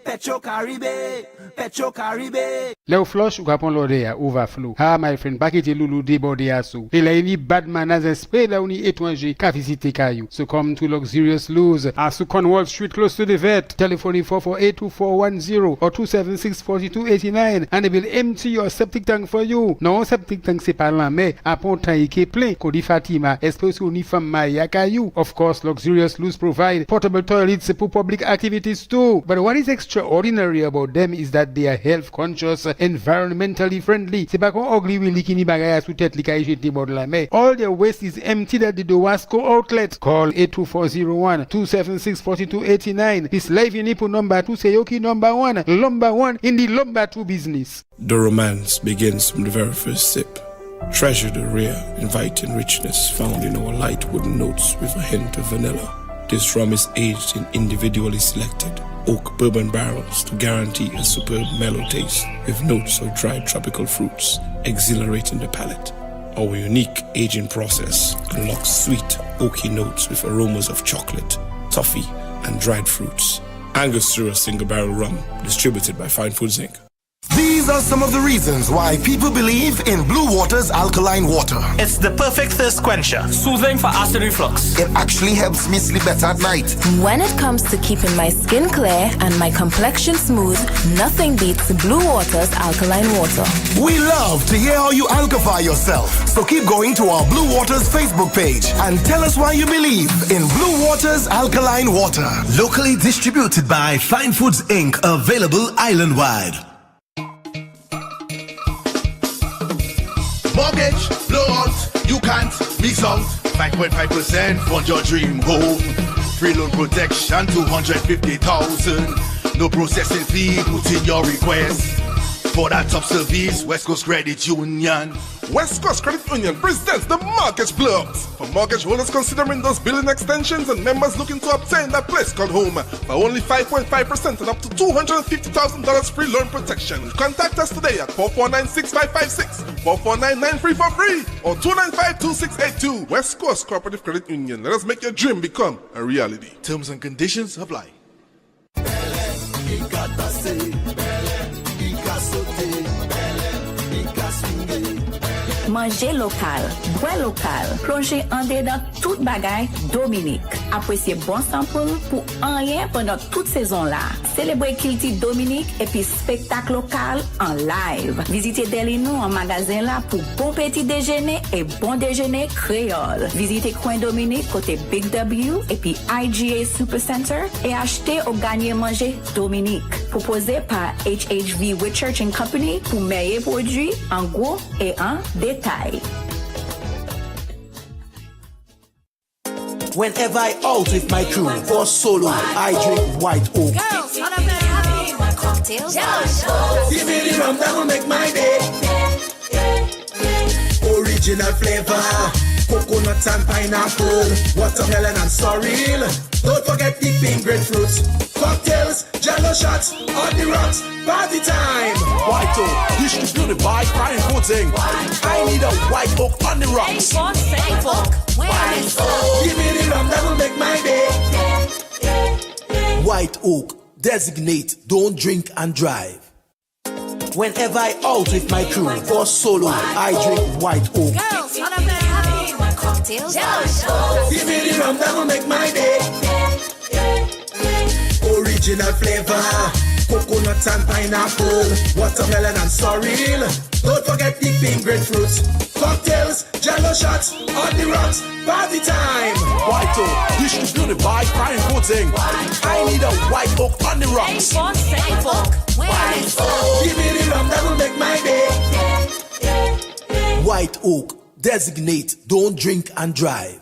Petro Caribe. Petro Caribe. Leo flush ou kapon lode ya overflow. Ha my friend, pa kite loulou deborde ya sou. E la ni bad manners esprit la ou ni étranger ka visite kayou. So come to luxurious lose à sou Cornwall Street close to the vet. Telephone 448-2410 or 276-4289 and they will empty your septic tank for you. Non septic tank c'est pas là mais à pon tan yike plein Kodi Fatima espèce ou ni femme maya kayou. Of course luxurious lose provide portable toilets for public activities too. But what is extraordinary about them is that they are health conscious, environmentally friendly. C'est pas qu'on ugly willy qui ni bagaya sous tête li ka jete bord la mais all their waste is emptied at the Dowasco outlet. Call 82401-276-4289. This live in Ipu number 2 say yoki number one in the lumber 2 business. The romance begins from the very first sip. Treasure the rare, inviting richness found in our light wooden notes with a hint of vanilla. This rum is aged in individually selected oak bourbon barrels to guarantee a superb mellow taste with notes of dried tropical fruits, exhilarating the palate. Our unique aging process unlocks sweet, oaky notes with aromas of chocolate, toffee, and dried fruits. Angus through a single barrel rum, distributed by Fine Foods Inc. These These are some of the reasons why people believe in Blue Water's alkaline water. It's the perfect thirst quencher, soothing for acid reflux. It actually helps me sleep better at night. When it comes to keeping my skin clear and my complexion smooth, nothing beats Blue Water's alkaline water. We love to hear how you alkify yourself. So keep going to our Blue Water's Facebook page and tell us why you believe in Blue Water's alkaline water. Locally distributed by Fine Foods Inc. Available island-wide. Mortgage, blowout, you can't miss out. 5.5% fund your dream home. Free loan protection, 250,000. No processing fee, put in your request. For that top service, West Coast Credit Union. West Coast Credit Union presents the Mortgage Blocks. For mortgage holders considering those billing extensions and members looking to obtain that place called home for only 5.5% and up to $250,000 free loan protection. Contact us today at 449-6556, 449-9343 or 295-2682. West Coast Cooperative Credit Union. Let us make your dream become a reality. Terms and conditions apply. Manger lokal, boire lokal, plonger en dedans tout bagay Dominique. Apprécier bon sample pour en rien pendant toute saison là. Célébrer Kilti Dominique et puis spectacle local en live. Visitez Delino en magasin là pour bon petit déjeuner et bon déjeuner créole. Visitez Coin Dominique côté Big W et puis IGA Supercenter et achetez ou gagner manger Dominique. Proposé par HHV Whitchurch & Company pour meilleurs produits en gros et en détail. Whenever I out with my crew or solo, I drink white oak. Girls, what up, having my cocktails? Give me the rum that will make my day. Original flavor, coconut and pineapple, watermelon and sorrel. Don't forget the pink grapefruits. Cocktails, jello shots, on the rocks, party time. White Oak, distributed by Fine Foods Inc. I need a White Oak on the rocks. Give me the rum that will make my day. White Oak, designate, don't drink and drive. Whenever I out with my crew or solo, I drink White Oak. Girls, what up, having my cocktails? Give me the rum that will make my day. Original flavor, coconut and pineapple, watermelon and sorrel. Don't forget the pink grapefruits. Cocktails, jello shots, on the rocks, party time. White Oak, distributed by Fine Foods Inc. I need a White Oak on the rocks. Give me the rum that will make my day. White Oak, designate, don't drink and drive.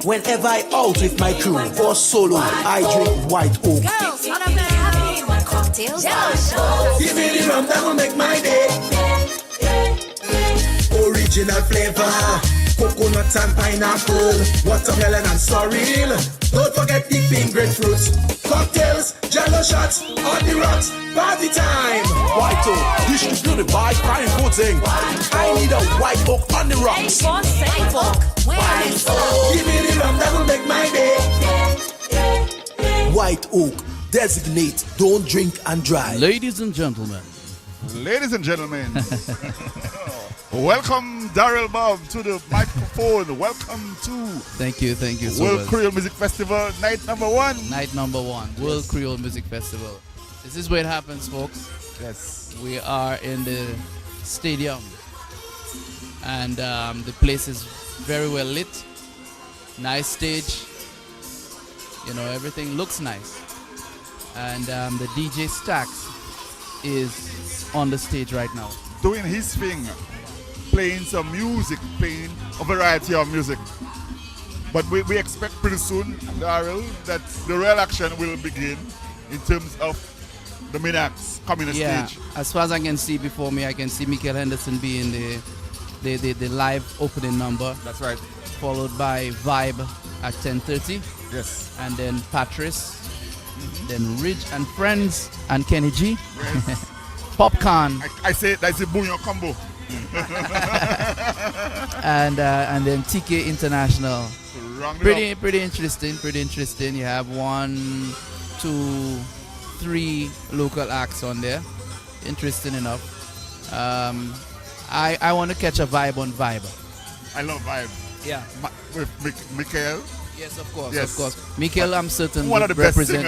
Whenever I out with my crew or solo, I drink White Oak. Girls, what up, having my cocktails? Give me the rum that will make my day. original flavor. Coconut and pineapple, watermelon and sorrel. Don't forget the pink grapefruit. Cocktails, jello shots, on the rocks, party time. White Oak, distributed by Prime Pudding. I need a White Oak on the rocks. White Oak. Give me the rum that will make my day. White Oak, designate, don't drink and drive. Ladies and gentlemen. Ladies and gentlemen. Welcome, Daryl Bob, to the microphone. Welcome to Thank you so World much. Creole Music Festival, night number 1. Night number 1, World Creole Music Festival. This is where it happens, folks. Yes. We are in the stadium, and the place is very well lit. Nice stage. You know, everything looks nice. And the DJ Stax is on the stage right now. Doing his thing. Playing some music, playing a variety of music. But we expect pretty soon, Daryl, that the real action will begin in terms of the main acts coming on stage. As far as I can see before me, I can see Michael Henderson being the live opening number. That's right. Followed by Vibe at 10:30. Yes. And then Patrice. Then Ridge and Friends and Kenny G. Yes. Popcorn. I say that's a bouillon combo. and then TK International. Pretty interesting. You have 1, 2, 3 local acts on there. Interesting enough. I want to catch a vibe on Vibe. I love Vibe. Yeah. With Michael. Yes, of course, Yes. of course. Michael, I'm certain one of the represent,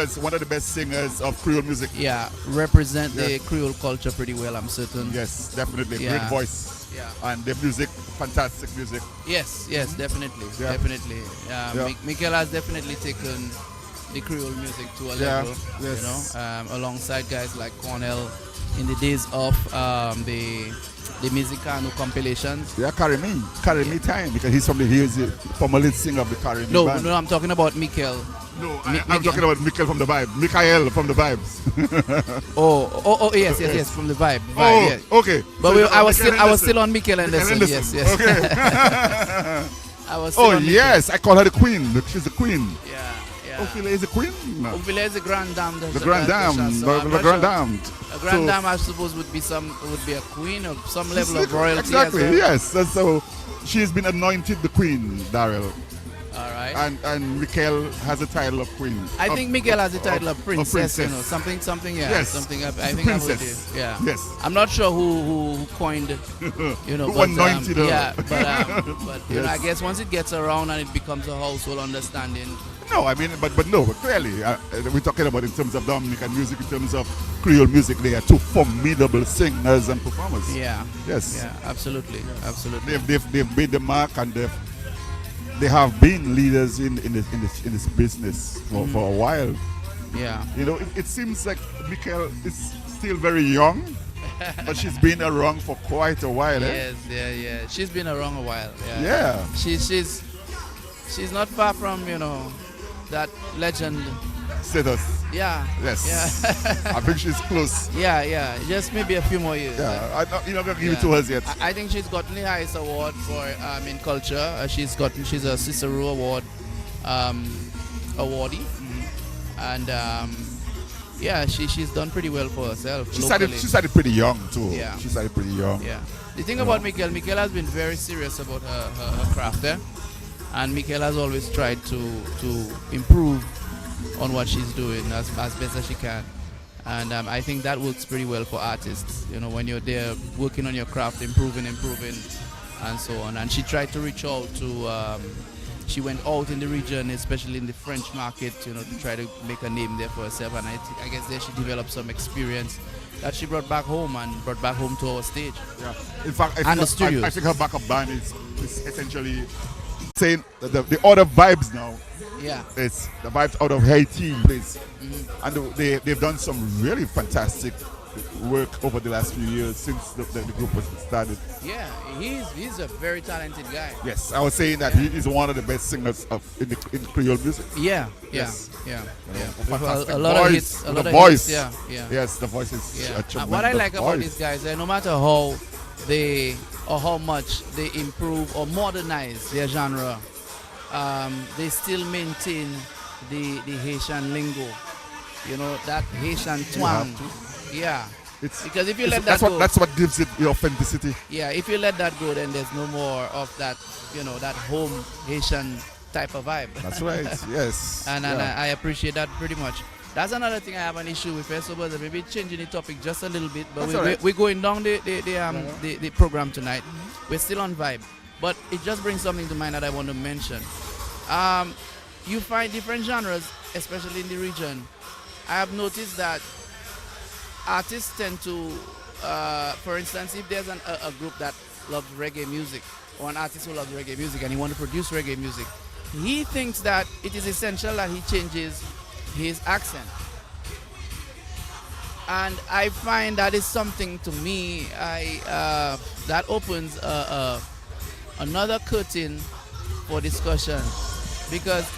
best singers of Creole music. Yeah, represent the Creole culture pretty well, I'm certain. Yes, definitely. Yeah. Great voice. Yeah. And the music, fantastic music. Yes, definitely, Yeah. definitely. Yeah. Michael has definitely taken the Creole music to a Yeah. level, Yes. you know, alongside guys like Cornell in the days of the Mizikano compilations. Yeah, Carry Me time, because he's from the lead singer of the Carry Me band. No, I'm talking about Michael. No, I'm talking about Michael from the Vibe. Michael from the Vibes. yes, from the Vibe. Oh, yeah. okay. But So I was still on Michael Anderson. Yes. Okay. I was still on yes, I call her the queen. She's the queen. Yeah. Ophelia is the queen? Ophelia is the grand dame. The grand dame. The grand dame. A grand dame, I suppose, would be a queen of some level of royalty. Exactly, as well. yes. And so she's been anointed the queen, Daryl. All right. And Michael has the title of queen. I think Michael has the title of princess. You know, something. Yeah. Yes. Something. I think princess. I would. Yeah. Yes. I'm not sure who coined. You know. Who anointed her. Yeah. But you know, I guess once it gets around and it becomes a household understanding. No, I mean, but clearly, we're talking about in terms of Dominican music, in terms of Creole music, they are two formidable singers and performers. Yeah. Yes. Yeah, absolutely. They've made the mark, and they have been leaders in this business for a while. Yeah. You know, it seems like Michael is still very young, but she's been around for quite a while. Yes, yeah. She's been around a while. Yeah. Yeah. She's not far from, you know, that legend status. Yeah. Yes. Yeah. I think she's close. Yeah. Just maybe a few more years. Yeah. You're not gonna give it to us yet. I think she's gotten the highest award for in culture. She's a Cicero Award awardee, and she's done pretty well for herself. She started pretty young too. Yeah. She started pretty young. Yeah. The thing about Michael has been very serious about her craft there. And Michael has always tried to improve on what she's doing as best as she can. And I think that works pretty well for artists. You know, when you're there working on your craft, improving, and so on. And she tried to reach out to, she went out in the region, especially in the French market, you know, to try to make a name there for herself. And I guess there she developed some experience that she brought back home to our stage. Yeah. In fact, the studios. I think her backup band is essentially saying the other vibes now. Yeah. It's the vibes out of Haiti place. Mm-hmm. And they've done some really fantastic work over the last few years since the group was started. Yeah, he's a very talented guy. Yes, I was saying that he is one of the best singers in Creole music. Yeah. Fantastic a lot of hits. The voice. Yeah. Yes, the voice is a tremendous what I like about voice. these guys, no matter how they or how much they improve or modernize their genre, they still maintain the Haitian lingo. You know, that Haitian twang. Yeah. Because if you let that go, that's what gives it the authenticity. Yeah, if you let that go, then there's no more of that, that home Haitian type of vibe. That's right. Yes. And I appreciate that pretty much. That's another thing I have an issue with. First of all, maybe changing the topic just a little bit, but we're going down the program tonight. We're still on vibe, but it just brings something to mind that I want to mention. You find different genres, especially in the region. I have noticed that artists tend to, for instance, if there's a group that loves reggae music, or an artist who loves reggae music and he wants to produce reggae music, he thinks that it is essential that he changes his accent. And I find that is something to me, that opens another curtain for discussion, because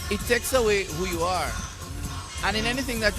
it takes away who you are. And in anything that